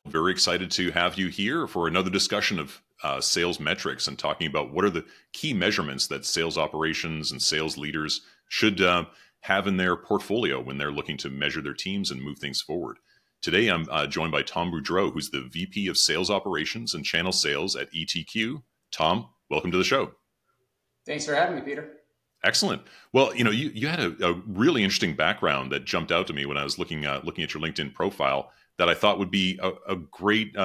Very excited to have you here for another discussion of sales metrics and talking about what are the key measurements that sales operations and sales leaders should have in their portfolio when they're looking to measure their teams and move things forward. Today, I'm joined by Tom Budreau, who's the VP of Sales Operations and Channel Sales at ETQ. Tom, welcome to the show. Thanks for having me, Peter. Excellent. Well, you had a really interesting background that jumped out to me when I was looking at your LinkedIn profile that I thought would be a great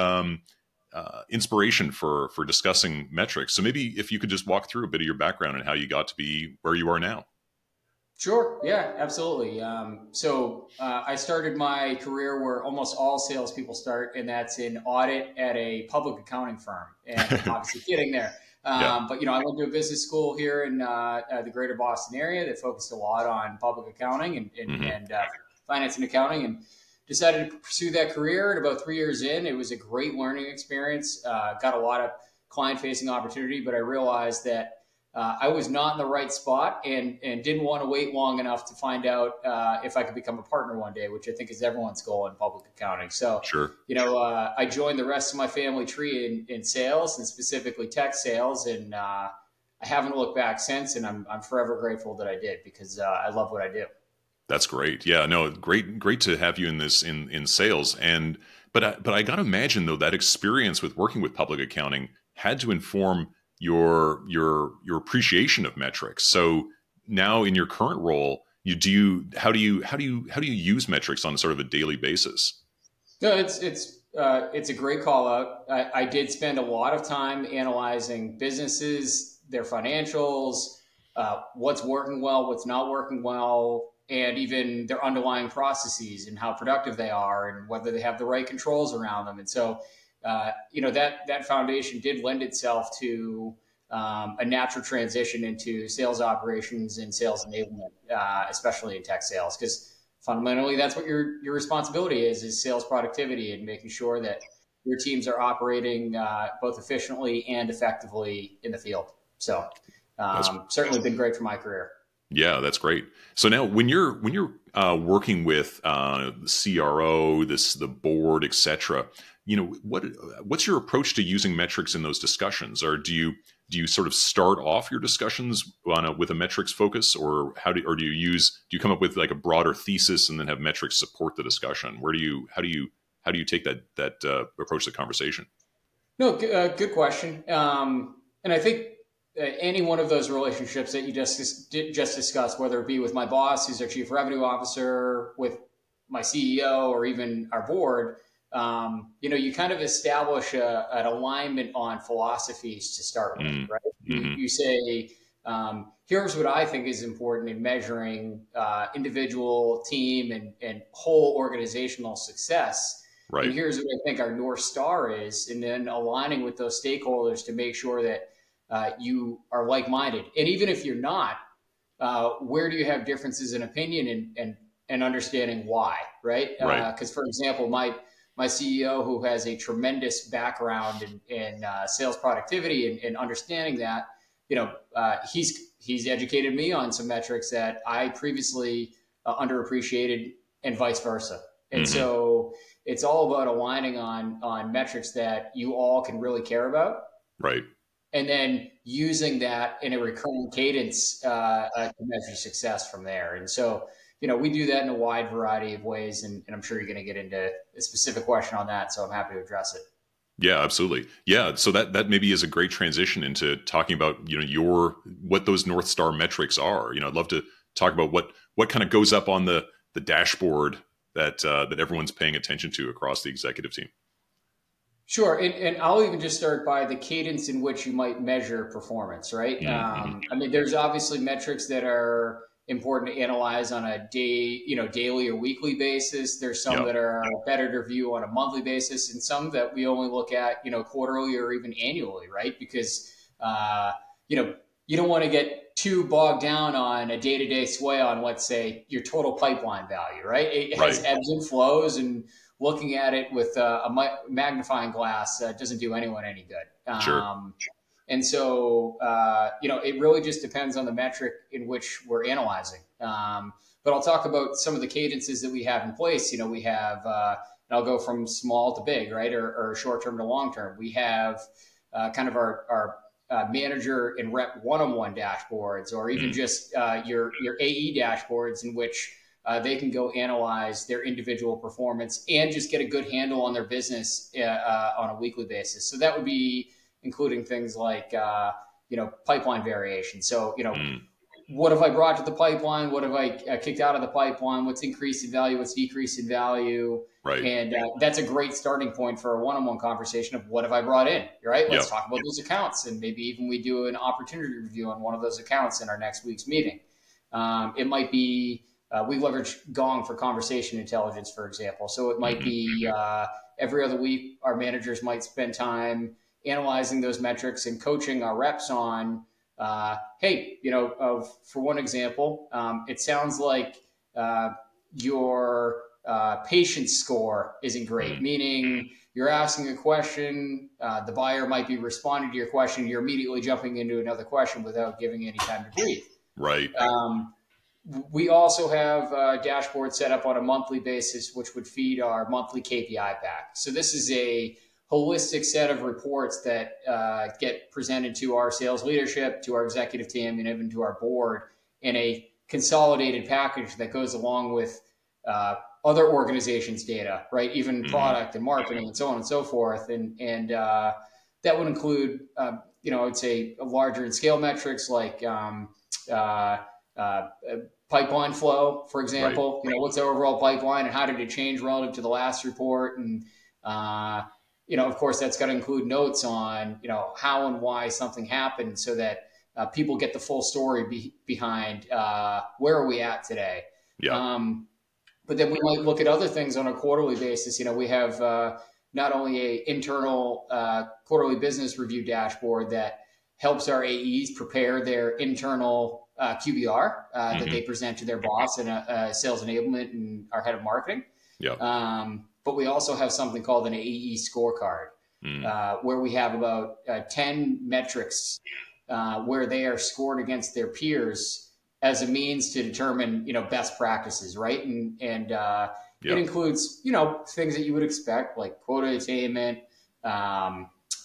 inspiration for discussing metrics. So maybe if you could just walk through a bit of your background and how you got to be where you are now. Sure. Yeah, absolutely. I started my career where almost all salespeople start, and that's in audit at a public accounting firm. And obviously getting there. But, I went to a business school here in the greater Boston area that focused a lot on public accounting and finance and accounting, and decided to pursue that career. And about 3 years in, it was a great learning experience. Got a lot of client-facing opportunity, but I realized that I was not in the right spot and didn't want to wait long enough to find out if I could become a partner one day, which I think is everyone's goal in public accounting. So, sure. I joined the rest of my family tree in sales and specifically tech sales. And I haven't looked back since, and I'm forever grateful that I did because I love what I do. That's great. Yeah, no, great to have you in this in sales. But I got to imagine though that experience with working with public accounting had to inform your appreciation of metrics. So now in your current role, how do you use metrics on sort of a daily basis? No, it's a great call out. I did spend a lot of time analyzing businesses, their financials, what's working well, what's not working well, and even their underlying processes and how productive they are and whether they have the right controls around them. And so, that foundation did lend itself to a natural transition into sales operations and sales enablement, especially in tech sales, because fundamentally that's what your responsibility is sales productivity and making sure that your teams are operating both efficiently and effectively in the field. So certainly been great for my career. Yeah, that's great. So now when you're working with the CRO, the board, et cetera, what's your approach to using metrics in those discussions? Or do you sort of start off your discussions with a metrics focus, or do you come up with like a broader thesis and then have metrics support the discussion? How do you take that approach to the conversation? No, good question. And I think any one of those relationships that you just discussed, whether it be with my boss, who's our chief revenue officer, with my CEO, or even our board, you kind of establish an alignment on philosophies to start with, right? Mm-hmm. You say, here's what I think is important in measuring individual, team, and whole organizational success. Right. And here's what I think our North Star is, and then aligning with those stakeholders to make sure that you are like-minded. And even if you're not, where do you have differences in opinion and understanding why, right? Because, for example, my CEO, who has a tremendous background in sales productivity and understanding that, he's educated me on some metrics that I previously underappreciated, and vice versa. And so it's all about aligning on metrics that you all can really care about. Right. And then using that in a recurring cadence to measure success from there. And so, we do that in a wide variety of ways, and I'm sure you're going to get into a specific question on that, so I'm happy to address it. Yeah, absolutely. Yeah, so that maybe is a great transition into talking about what those North Star metrics are. I'd love to talk about what kind of goes up on the dashboard that everyone's paying attention to across the executive team. Sure. And I'll even just start by the cadence in which you might measure performance, right? Mm-hmm. There's obviously metrics that are important to analyze on a daily or weekly basis. There's some that are better to review on a monthly basis, and some that we only look at, quarterly or even annually, right? Because, you don't want to get too bogged down on a day-to-day sway on, let's say, your total pipeline value, right? It has ebbs and flows, and looking at it with a magnifying glass doesn't do anyone any good. Sure. And so, it really just depends on the metric in which we're analyzing. But I'll talk about some of the cadences that we have in place. We have and I'll go from small to big, right? Or short-term to long-term. We have kind of our manager and rep one-on-one dashboards, or even just your AE dashboards in which they can go analyze their individual performance and just get a good handle on their business on a weekly basis. So that would be including things like, pipeline variation. So, what have I brought to the pipeline? What have I kicked out of the pipeline? What's increased in value? What's decreased in value? Right. And that's a great starting point for a one-on-one conversation of what have I brought in, right? Let's talk about those accounts. And maybe even we do an opportunity review on one of those accounts in our next week's meeting. It might be, we leverage Gong for conversation intelligence, for example. So it might be every other week, our managers might spend time analyzing those metrics and coaching our reps on, hey, for one example, it sounds like your patience score isn't great, meaning you're asking a question, the buyer might be responding to your question, you're immediately jumping into another question without giving any time to breathe. Right. We also have a dashboard set up on a monthly basis, which would feed our monthly KPI pack. So this is a holistic set of reports that get presented to our sales leadership, to our executive team, and even to our board in a consolidated package that goes along with other organizations' data, right? Even product and marketing and so on and so forth. And that would include, I'd say larger in scale metrics like pipeline flow, for example. Right. What's the overall pipeline and how did it change relative to the last report? And of course, that's got to include notes on, how and why something happened so that people get the full story behind where are we at today. Yeah. But then we might look at other things on a quarterly basis. We have not only a internal quarterly business review dashboard that helps our AEs prepare their internal QBR that they present to their boss and sales enablement and our head of marketing. Yeah. But we also have something called an AE scorecard, where we have about 10 metrics where they are scored against their peers as a means to determine, best practices, right? And it includes, things that you would expect, like quota attainment,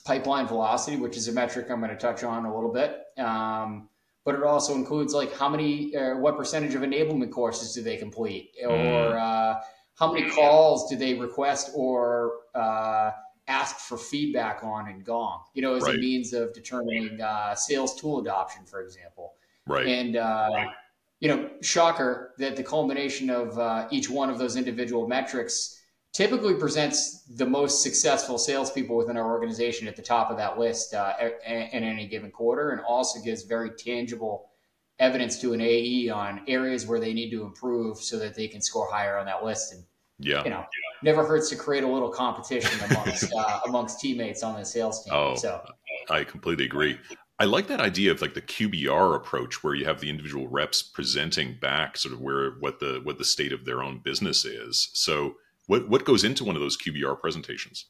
pipeline velocity, which is a metric I'm going to touch on a little bit. But it also includes like what percentage of enablement courses do they complete, or how many calls do they request or ask for feedback on in Gong, as a means of determining sales tool adoption, for example. Right. And, shocker that the culmination of each one of those individual metrics typically presents the most successful salespeople within our organization at the top of that list in any given quarter, and also gives very tangible evidence to an AE on areas where they need to improve so that they can score higher on that list. And, never hurts to create a little competition amongst teammates on the sales team. Oh, so I completely agree. I like that idea of like the QBR approach, where you have the individual reps presenting back sort of what the state of their own business is. So what goes into one of those QBR presentations?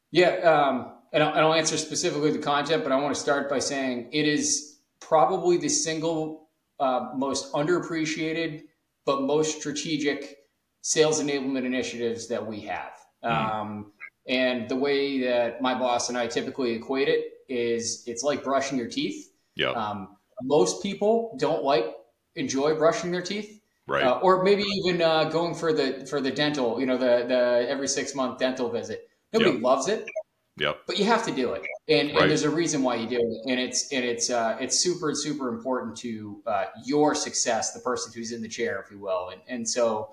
Yeah, and I'll answer specifically the content, but I want to start by saying it is probably the single most underappreciated but most strategic sales enablement initiatives that we have. And the way that my boss and I typically equate it is it's like brushing your teeth. Yeah. Most people don't enjoy brushing their teeth. Right. Or maybe even going for the dental, the every 6-month dental visit. Nobody loves it. Yep. But you have to do it, and there's a reason why you do it, and it's super, super important to your success, the person who's in the chair, if you will, and so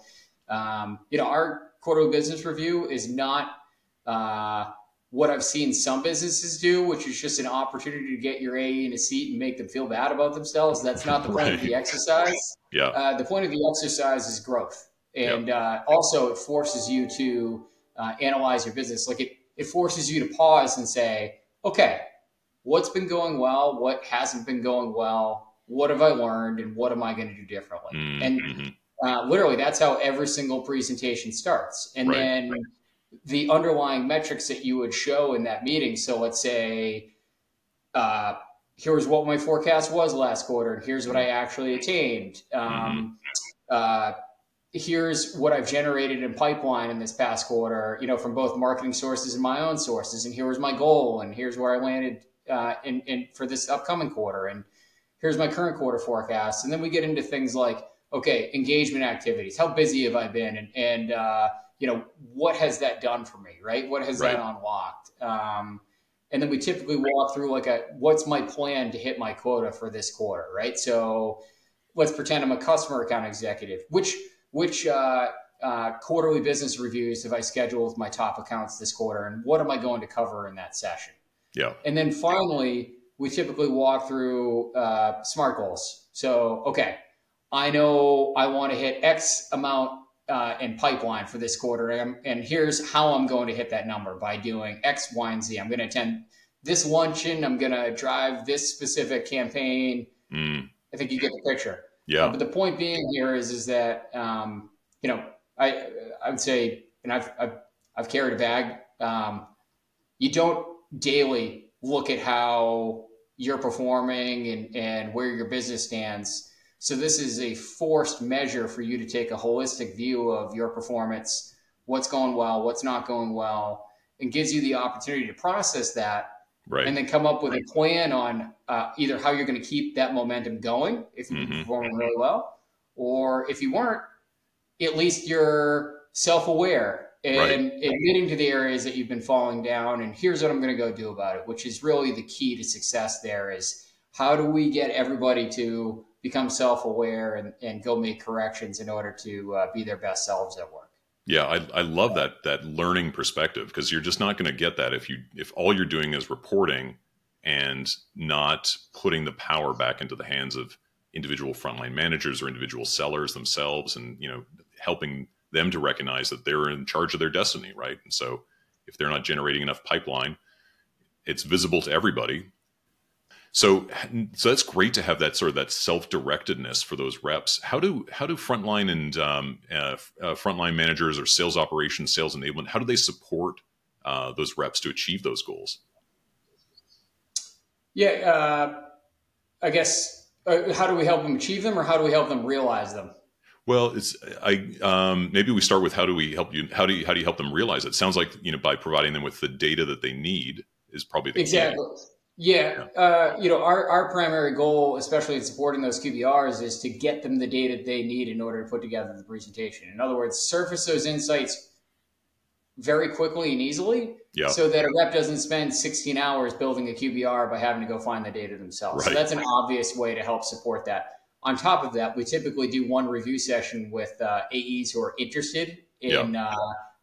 our quarterly business review is not what I've seen some businesses do, which is just an opportunity to get your AE in a seat and make them feel bad about themselves. That's not the point of the exercise. Yeah. The point of the exercise is growth, and also it forces you to analyze your business. Like it forces you to pause and say, okay, what's been going well? What hasn't been going well? What have I learned? And what am I going to do differently? And literally, that's how every single presentation starts. And then the underlying metrics that you would show in that meeting. So let's say, here's what my forecast was last quarter, and here's what I actually attained. here's what I've generated in pipeline in this past quarter, from both marketing sources and my own sources. And here's my goal. And here's where I landed in for this upcoming quarter. And here's my current quarter forecast. And then we get into things like, okay, engagement activities. How busy have I been? And what has that done for me, right? What has that unlocked? And then we typically walk through what's my plan to hit my quota for this quarter, right? So let's pretend I'm a customer account executive. Which quarterly business reviews have I scheduled with my top accounts this quarter? And what am I going to cover in that session? Yeah. And then finally, we typically walk through SMART goals. So, okay, I know I want to hit X amount in pipeline for this quarter. And here's how I'm going to hit that number by doing X, Y, and Z. I'm going to attend this luncheon. I'm going to drive this specific campaign. I think you get the picture. Yeah. But the point being here is that, I would say, and I've carried a bag. You don't daily look at how you're performing and where your business stands. So this is a forced measure for you to take a holistic view of your performance, what's going well, what's not going well, and gives you the opportunity to process that. Right. And then come up with a plan on either how you're going to keep that momentum going if you're performing really well, or if you weren't, at least you're self-aware and admitting to the areas that you've been falling down. And here's what I'm going to go do about it, which is really the key to success there is how do we get everybody to become self-aware and go make corrections in order to be their best selves at work. Yeah, I love that learning perspective, because you're just not going to get that if all you're doing is reporting and not putting the power back into the hands of individual frontline managers or individual sellers themselves, and helping them to recognize that they're in charge of their destiny, right? And so if they're not generating enough pipeline, it's visible to everybody. So that's great to have that sort of that self-directedness for those reps. How do frontline and frontline managers or sales operations, sales enablement, how do they support those reps to achieve those goals? Yeah, I guess how do we help them achieve them, or how do we help them realize them? Well, maybe we start with how do we help you? How do you help them realize it? Sounds like by providing them with the data that they need is probably the key. Yeah. Our primary goal, especially in supporting those QBRs, is to get them the data they need in order to put together the presentation. In other words, surface those insights very quickly and easily so that a rep doesn't spend 16 hours building a QBR by having to go find the data themselves. Right. So that's an obvious way to help support that. On top of that, we typically do one review session with AEs who are interested in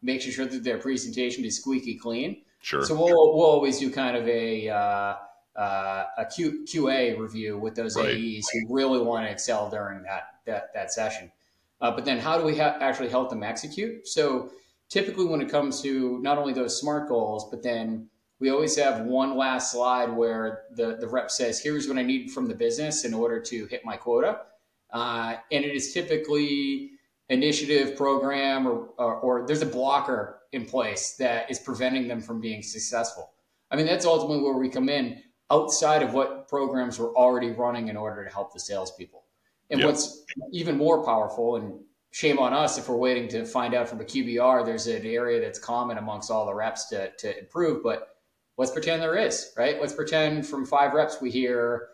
making sure that their presentation is squeaky clean. Sure. So we'll always do kind of a QA review with those AEs who really want to excel during that session. But then how do we actually help them execute? So typically when it comes to not only those SMART goals, but then we always have one last slide where the rep says, here's what I need from the business in order to hit my quota. And it is typically initiative, program, or there's a blocker in place that is preventing them from being successful. I mean, that's ultimately where we come in outside of what programs we're already running in order to help the salespeople. And what's even more powerful, and shame on us if we're waiting to find out from a QBR, there's an area that's common amongst all the reps to improve, but let's pretend there is, right? Let's pretend from 5 reps we hear,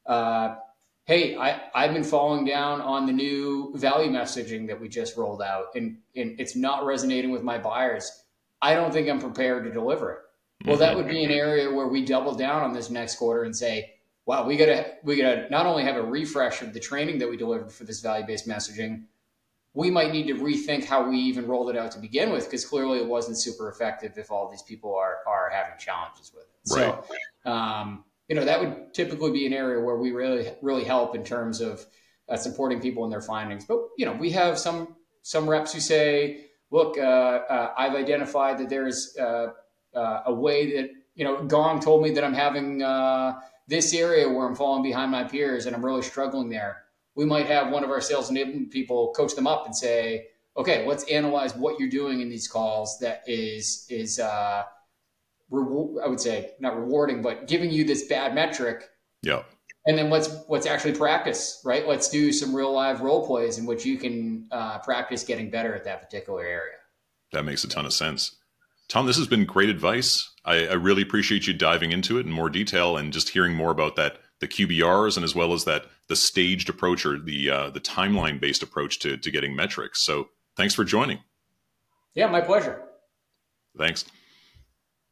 hey, I've been falling down on the new value messaging that we just rolled out, and it's not resonating with my buyers. I don't think I'm prepared to deliver it. Well, that would be an area where we double down on this next quarter and say, wow, we gotta not only have a refresh of the training that we delivered for this value-based messaging, we might need to rethink how we even rolled it out to begin with, because clearly it wasn't super effective if all these people are having challenges with it. Right. So, that would typically be an area where we really help in terms of supporting people in their findings. But, we have some reps who say, look, I've identified that there's a way that, Gong told me that I'm having this area where I'm falling behind my peers and I'm really struggling there. We might have one of our sales enablement people coach them up and say, okay, let's analyze what you're doing in these calls that is I would say not rewarding, but giving you this bad metric. Yeah. And then let's actually practice, right? Let's do some real live role plays in which you can practice getting better at that particular area. That makes a ton of sense. Tom, this has been great advice. I really appreciate you diving into it in more detail and just hearing more about that, the QBRs, and as well as that the staged approach or the timeline based approach to getting metrics. So thanks for joining. Yeah, my pleasure. Thanks.